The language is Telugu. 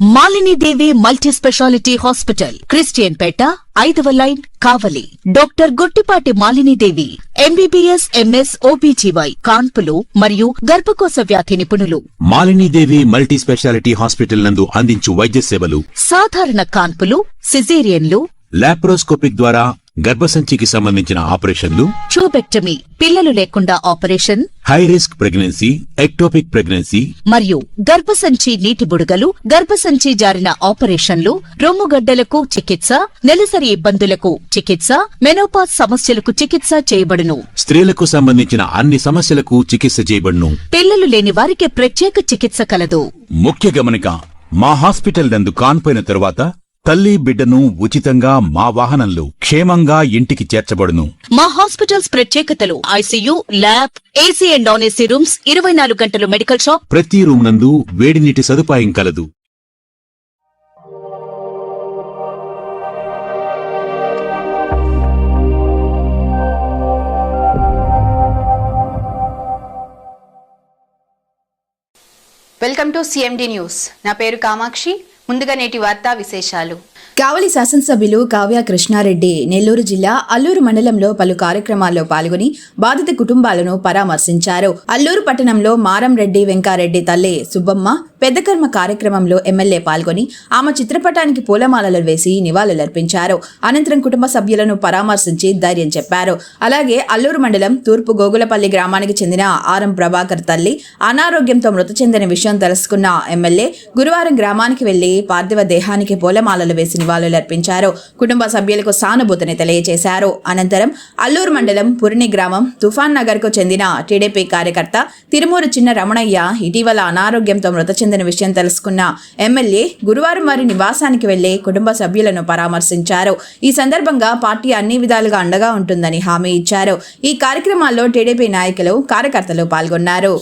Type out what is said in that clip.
Malini Devi multi specialty hospital, Christian Peta, 5వ line, Kavali. Doctor Guttipati Malinidevi, MBBS, MS, OBGY, కాన్పులు మరియు గర్భకోశ వ్యాధి నిపుణులు. మాలినీదేవి మల్టీ స్పెషాలిటీ హాస్పిటల్ నందు అందించు వైద్య సేవలు: సాధారణ కాన్పులు, సిజేరియన్లు, లాప్రోస్కోపిక్ ద్వారా గర్భసంచికి సంబంధించిన ఆపరేషన్లు, ట్యూబెక్టమీ, పిల్లలు లేకుండా operation, high risk pregnancy, ectopic pregnancy మరియు గర్భసంచి నీటి బుడగలు, గర్భసంచి జారిన ఆపరేషన్లు, రొమ్ముగడ్డలకు చికిత్స, నెలసరి ఇబ్బందులకు చికిత్స, మెనోపాజ్ సమస్యలకు చికిత్స చేయబడును. స్త్రీలకు సంబంధించిన అన్ని సమస్యలకు చికిత్స చేయబడును. పిల్లలు లేని వారికి ప్రత్యేక చికిత్స కలదు. ముఖ్య గమనిక: మా హాస్పిటల్ నందు కాన్పోయిన తరువాత తల్లి బిడ్డను ఉచితంగా మా వాహనంలో క్షేమంగా ఇంటికి చేర్చబడును. మా హాస్పిటల్స్ ప్రత్యేకతలు: ICU, lab, AC and non AC rooms, 24 గంటలు మెడికల్ షాప్, ప్రతి రూమ్ నందు వేడి నీటి సదుపాయం కలదు. Welcome to CMD news. నా పేరు కామాక్షి. ముందుగా నేటి వార్తా విశేషాలు. కావలి శాసనసభ్యులు కావ్య కృష్ణారెడ్డి నెల్లూరు జిల్లా అల్లూరు మండలంలో పలు కార్యక్రమాల్లో పాల్గొని బాధిత కుటుంబాలను పరామర్శించారు. అల్లూరు పట్టణంలో మారంరెడ్డి వెంకారెడ్డి తల్లి సుబ్బమ్మ పెద్దకర్మ కార్యక్రమంలో ఎమ్మెల్యే పాల్గొని ఆమె చిత్రపటానికి పూలమాలలు వేసి నివాళులర్పించారు. అనంతరం కుటుంబ సభ్యులను పరామర్శించి ధైర్యం చెప్పారు. అలాగే అల్లూరు మండలం తూర్పు గోగులపల్లి గ్రామానికి చెందిన ఆరం ప్రభాకర్ తల్లి అనారోగ్యంతో మృతి చెందిన విషయం తెలుసుకున్న ఎమ్మెల్యే గురువారం గ్రామానికి వెళ్లి పార్థివ దేహానికి పూలమాలలు వేసి నివాళులర్పించారు. కుటుంబ సభ్యులకు సానుభూతిని తెలియజేశారు. అనంతరం అల్లూరు మండలం పురిని గ్రామం తుఫాన్ నగర్ కు చెందిన టీడీపీ కార్యకర్త తిరుమూరు చిన్న రమణయ్య ఇటీవల అనారోగ్యంతో మృతి చెందిన విషయం తెలుసుకున్న ఎమ్మెల్యే గురువారం వారి నివాసానికి వెళ్లి కుటుంబ సభ్యులను పరామర్శించారు. ఈ సందర్భంగా పార్టీ అన్ని విధాలుగా అండగా ఉంటుందని హామీ ఇచ్చారు. ఈ కార్యక్రమాల్లో టీడీపీ నాయకులు, కార్యకర్తలు పాల్గొన్నారు.